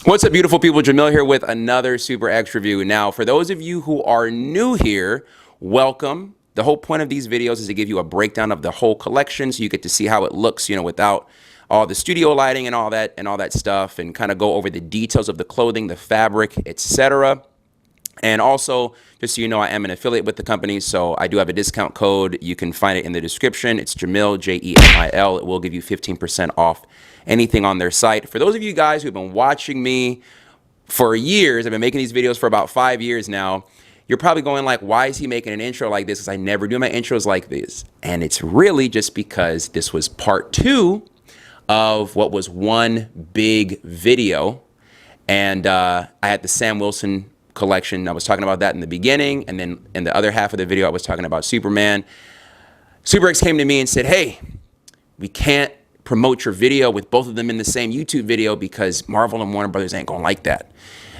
What's up, beautiful people? Jemillio here with another SUPERX review. Now, for those of you who are new here, welcome. The whole point of these videos is to give you a breakdown of the whole collection so you get to see how it looks, without all the studio lighting and all that stuff, and kind of go over the details of the clothing, the fabric, etc. And also, just so you know, I am an affiliate with the company, so I do have a discount code. You can find it in the description. It's Jemil, Jemil. It will give you 15% off anything on their site. For those of you guys who've been watching me for years, I've been making these videos for about 5 years now, you're probably going like, why is he making an intro like this? Because I never do my intros like this. And it's really just because this was part 2 of what was one big video. And I had the Sam Wilson collection. I was talking about that in the beginning, and then in the other half of the video I was talking about Superman. SUPERX came to me and said, hey, we can't promote your video with both of them in the same YouTube video because Marvel and Warner Brothers ain't gonna like that.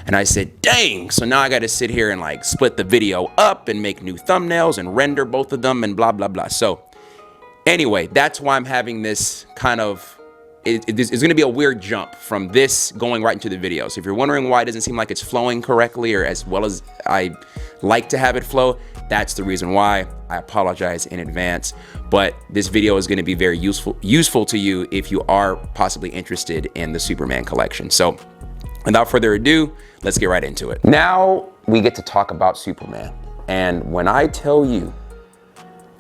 And I said, dang, so now I gotta sit here and like split the video up and make new thumbnails and render both of them and blah blah blah. So anyway, that's why I'm having this kind of, it's going to be a weird jump from this going right into the video. So if you're wondering why it doesn't seem like it's flowing correctly or as well as I like to have it flow, that's the reason why. I apologize in advance, but this video is going to be very useful to you if you are possibly interested in the Superman collection. So without further ado, let's get right into it. Now we get to talk about Superman. And when I tell you,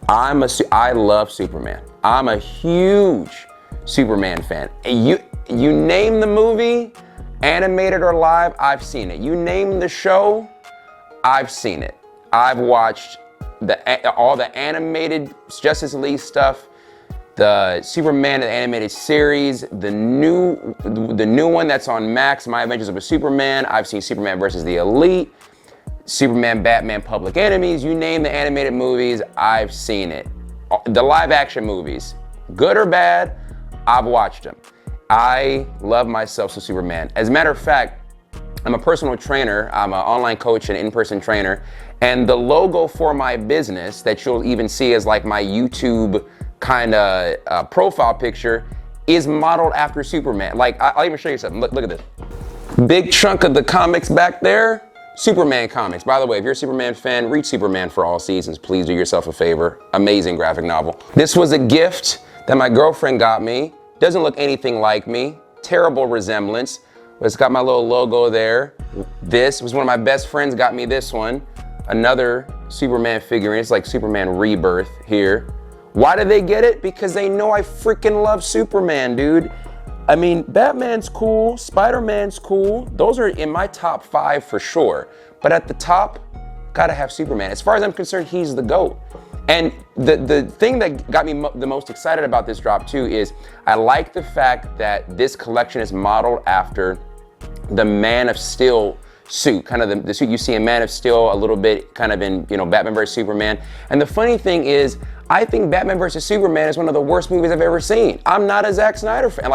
I love Superman. I'm a huge Superman fan. You name the movie, animated or live, I've seen it. You name the show, I've seen it. I've watched all the animated Justice League stuff, the Superman the animated series, the new one that's on Max, My Adventures of a Superman. I've seen Superman versus the Elite, Superman, Batman, Public Enemies. You name the animated movies, I've seen it. The live action movies, good or bad, I've watched them. I love myself some Superman. As a matter of fact, I'm a personal trainer. I'm an online coach and in-person trainer. And the logo for my business that you'll even see as like my YouTube kind of profile picture is modeled after Superman. Like, I'll even show you something. Look at this. Big chunk of the comics back there, Superman comics. By the way, if you're a Superman fan, read Superman for All Seasons. Please do yourself a favor. Amazing graphic novel. This was a gift that my girlfriend got me. Doesn't look anything like me. Terrible resemblance. But it's got my little logo there. This was one of my best friends got me this one. Another Superman figurine. It's like Superman Rebirth here. Why did they get it? Because they know I freaking love Superman, dude. I mean, Batman's cool, Spider-Man's cool. Those are in my top 5 for sure. But at the top, gotta have Superman. As far as I'm concerned, he's the GOAT. And the thing that got me the most excited about this drop too is I like the fact that this collection is modeled after the Man of Steel suit, kind of the suit you see in Man of Steel, a little bit kind of in, Batman vs. Superman. And the funny thing is, I think Batman vs. Superman is one of the worst movies I've ever seen. I'm not a Zack Snyder fan.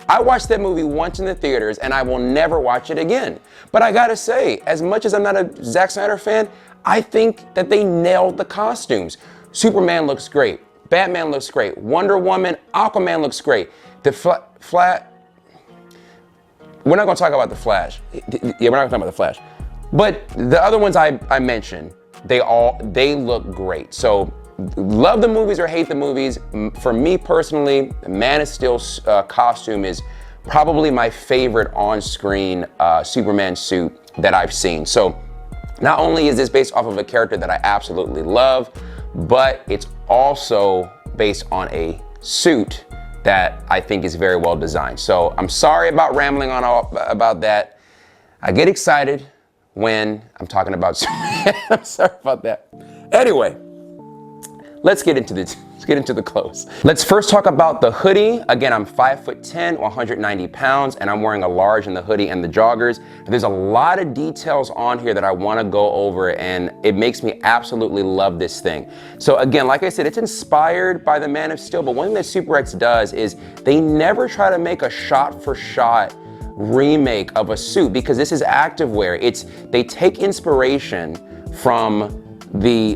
I watched that movie once in the theaters and I will never watch it again. But I gotta say, as much as I'm not a Zack Snyder fan, I think that they nailed the costumes. Superman looks great. Batman looks great. Wonder Woman, Aquaman looks great. The we're not gonna talk about the Flash. Yeah, we're not gonna talk about the Flash. But the other ones I mentioned, they look great. So love the movies or hate the movies. For me personally, the Man of Steel costume is probably my favorite on-screen Superman suit that I've seen. So not only is this based off of a character that I absolutely love, but it's also based on a suit that I think is very well designed. So I'm sorry about rambling on about that. I get excited when I'm talking about Superman. I'm sorry about that. Anyway, let's get into the clothes. Let's first talk about the hoodie. Again, I'm 5'10", 190 pounds, and I'm wearing a large in the hoodie and the joggers. There's a lot of details on here that I want to go over, and it makes me absolutely love this thing. So again, like I said, it's inspired by the Man of Steel, but one thing that SUPERX does is they never try to make a shot-for-shot remake of a suit, because this is activewear. They take inspiration from the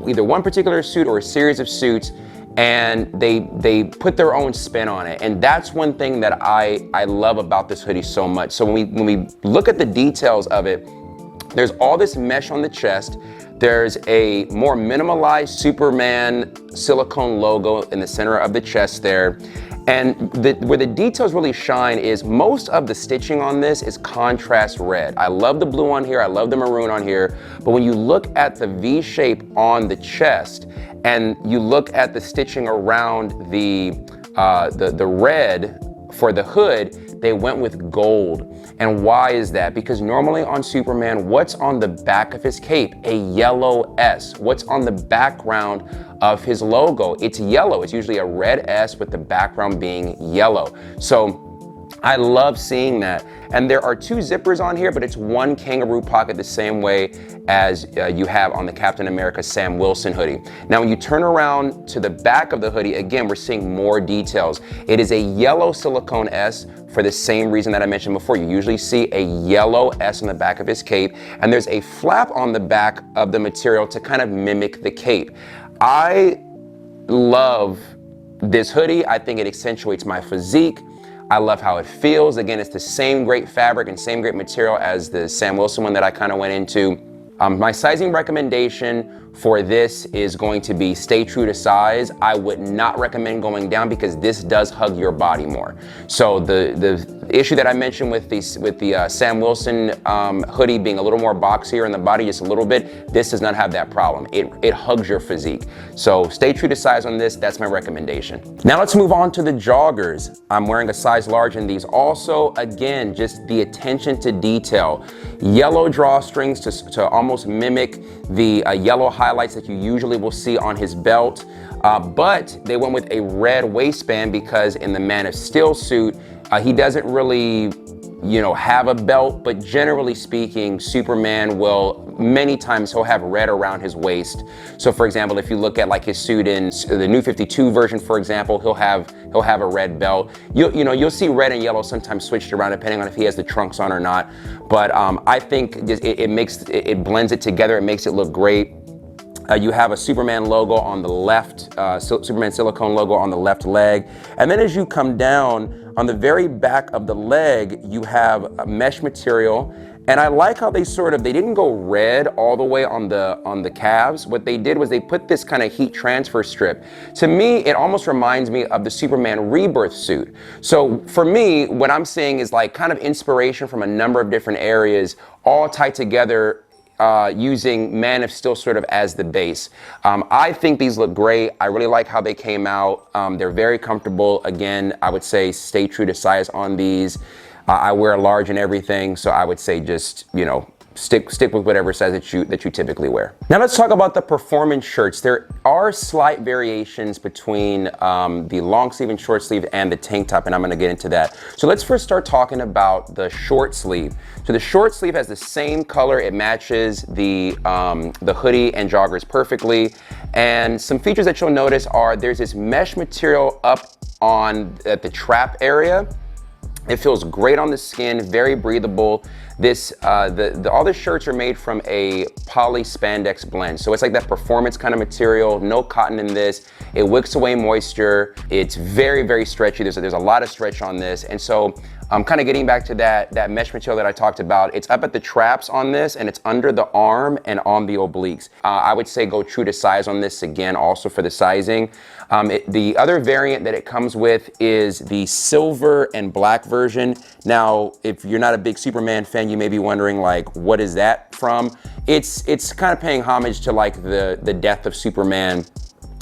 either one particular suit or a series of suits, and they put their own spin on it. And that's one thing that I love about this hoodie so much. So when we look at the details of it, there's all this mesh on the chest. There's a more minimalized Superman silicone logo in the center of the chest there. And where the details really shine is most of the stitching on this is contrast red. I love the blue on here, I love the maroon on here, but when you look at the V shape on the chest and you look at the stitching around the red for the hood, they went with gold. And why is that? Because normally on Superman, what's on the back of his cape? A yellow S. What's on the background of his logo? It's yellow. It's usually a red S with the background being yellow. So I love seeing that. And there are two zippers on here, but it's one kangaroo pocket the same way as you have on the Captain America Sam Wilson hoodie. Now, when you turn around to the back of the hoodie, again, we're seeing more details. It is a yellow silicone S for the same reason that I mentioned before. You usually see a yellow S on the back of his cape, and there's a flap on the back of the material to kind of mimic the cape. I love this hoodie. I think it accentuates my physique. I love how it feels. Again, it's the same great fabric and same great material as the Sam Wilson one that I kind of went into. My sizing recommendation for this is going to be stay true to size. I would not recommend going down because this does hug your body more. So the issue that I mentioned with the Sam Wilson hoodie being a little more boxier in the body just a little bit, this does not have that problem. It hugs your physique. So stay true to size on this. That's my recommendation. Now let's move on to the joggers. I'm wearing a size large in these also. Again, just the attention to detail. Yellow drawstrings to almost mimic the yellow highlights that you usually will see on his belt, but they went with a red waistband because in the Man of Steel suit, he doesn't really, have a belt, but generally speaking, Superman will, many times he'll have red around his waist. So for example, if you look at like his suit in the New 52 version, for example, he'll have a red belt. You'll see red and yellow sometimes switched around depending on if he has the trunks on or not. But I think it blends it together. It makes it look great. You have a Superman logo on the left, Superman silicone logo on the left leg. And then as you come down, on the very back of the leg, you have a mesh material. And I like how they didn't go red all the way on the calves. What they did was they put this kind of heat transfer strip. To me, it almost reminds me of the Superman Rebirth suit. So for me, what I'm seeing is like kind of inspiration from a number of different areas, all tied together using Man of Steel sort of as the base. I think these look great. I really like how they came out. They're very comfortable. Again, I would say stay true to size on these. I wear a large and everything, so I would say just, stick with whatever size that you typically wear. Now let's talk about the performance shirts. There are slight variations between the long sleeve and short sleeve and the tank top, and I'm gonna get into that. So let's first start talking about the short sleeve. So the short sleeve has the same color. It matches the hoodie and joggers perfectly. And some features that you'll notice are there's this mesh material up at the trap area. It feels great on the skin, very breathable. All the shirts are made from a poly spandex blend. So it's like that performance kind of material, no cotton in this. It wicks away moisture. It's very, very stretchy. There's a lot of stretch on this. And so I'm kind of getting back to that mesh material that I talked about. It's up at the traps on this and it's under the arm and on the obliques. I would say go true to size on this again, also for the sizing. The other variant that it comes with is the silver and black version. Now, if you're not a big Superman fan, you may be wondering like, what is that from? It's kind of paying homage to like the death of Superman,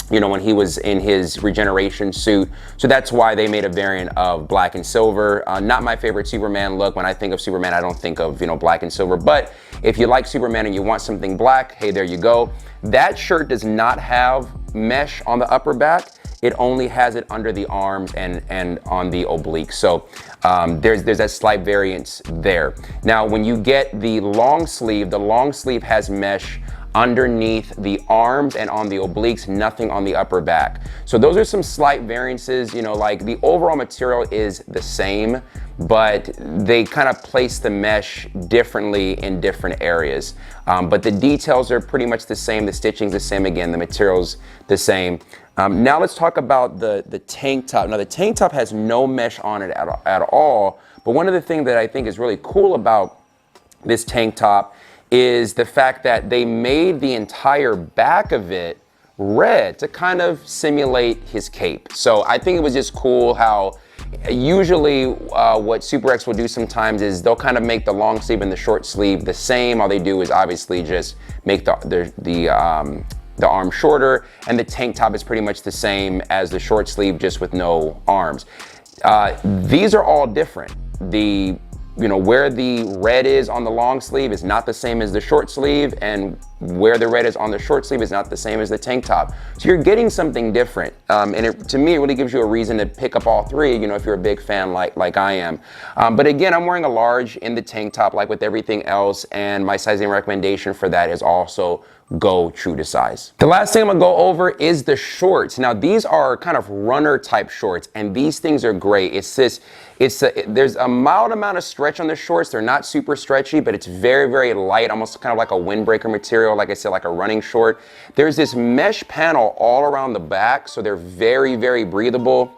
when he was in his regeneration suit. So that's why they made a variant of black and silver. Not my favorite Superman look. When I think of Superman, I don't think of, black and silver. But if you like Superman and you want something black, hey, there you go. That shirt does not have mesh on the upper back. It only has it under the arms and on the obliques. So there's that slight variance there. Now, when you get the long sleeve has mesh underneath the arms and on the obliques, nothing on the upper back. So those are some slight variances, like the overall material is the same, but they kind of place the mesh differently in different areas. But the details are pretty much the same. The stitching's the same again, the material's the same. Now let's talk about the tank top. Now the tank top has no mesh on it at all, but one of the things that I think is really cool about this tank top is the fact that they made the entire back of it red to kind of simulate his cape. So I think it was just cool how usually what SUPERX will do sometimes is they'll kind of make the long sleeve and the short sleeve the same. All they do is obviously just make the arm shorter, and the tank top is pretty much the same as the short sleeve, just with no arms. These are all different. Where the red is on the long sleeve is not the same as the short sleeve, and where the red is on the short sleeve is not the same as the tank top. So you're getting something different, and to me, it really gives you a reason to pick up all three, if you're a big fan like I am. But again, I'm wearing a large in the tank top like with everything else, and my sizing recommendation for that is also go true to size. The last thing I'm gonna go over is the shorts. Now these are kind of runner type shorts, and these things are great. There's a mild amount of stretch on the shorts. They're not super stretchy, but it's very, very light, almost kind of like a windbreaker material, like I said, like a running short. There's this mesh panel all around the back, so they're very, very breathable.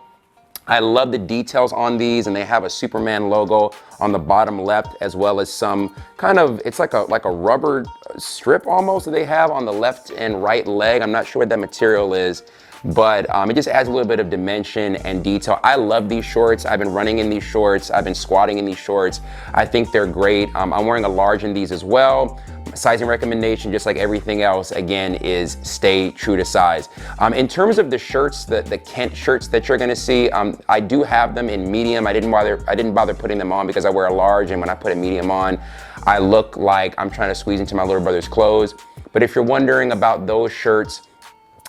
I love the details on these, and they have a Superman logo on the bottom left, as well as some kind of, it's like a rubber strip almost that they have on the left and right leg. I'm not sure what that material is, but it just adds a little bit of dimension and detail. I love these shorts. I've been running in these shorts. I've been squatting in these shorts. I think they're great. I'm wearing a large in these as well. Sizing recommendation, just like everything else, again, is stay true to size. In terms of the shirts, the Kent shirts that you're gonna see, I do have them in medium. I didn't bother putting them on because I wear a large, and when I put a medium on, I look like I'm trying to squeeze into my little brother's clothes. But if you're wondering about those shirts,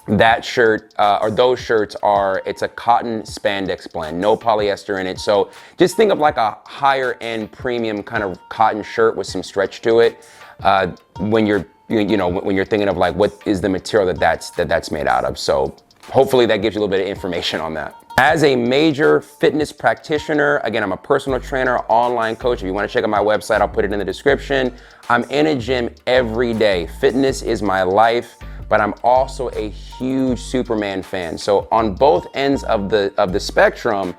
that shirt those shirts it's a cotton spandex blend, no polyester in it. So just think of like a higher end premium kind of cotton shirt with some stretch to it. When you're thinking of like what is the material that's made out of. So hopefully that gives you a little bit of information on that. As a major fitness practitioner, again, I'm a personal trainer, online coach. If you want to check out my website, I'll put it in the description. I'm in a gym every day. Fitness is my life, but I'm also a huge Superman fan. So on both ends of the spectrum,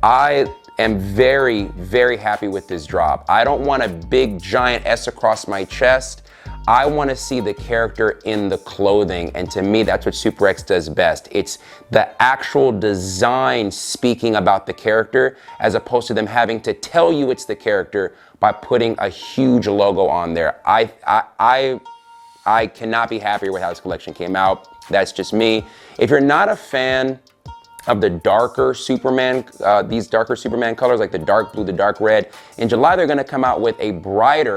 I am very, very happy with this drop. I don't want a big giant S across my chest. I want to see the character in the clothing, and to me, that's what SUPERX does best. It's the actual design speaking about the character, as opposed to them having to tell you it's the character by putting a huge logo on there. I cannot be happier with how this collection came out. That's just me. If you're not a fan of the darker Superman, these darker Superman colors, like the dark blue, the dark red, in July they're gonna come out with a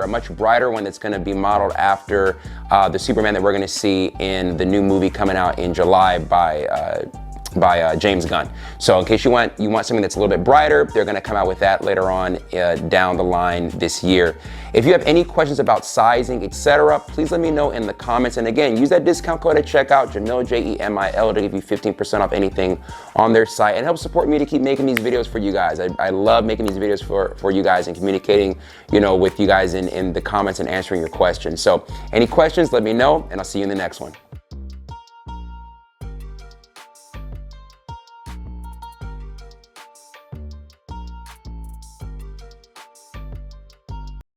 much brighter one that's gonna be modeled after the Superman that we're gonna see in the new movie coming out in July by James Gunn. So in case you want something that's a little bit brighter, they're gonna come out with that later on down the line this year. If you have any questions about sizing, etc., please let me know in the comments. And again, use that discount code at checkout, Jemillio, Jemil, to give you 15% off anything on their site, and help support me to keep making these videos for you guys. I love making these videos for you guys and communicating, with you guys in the comments and answering your questions. So any questions, let me know, and I'll see you in the next one.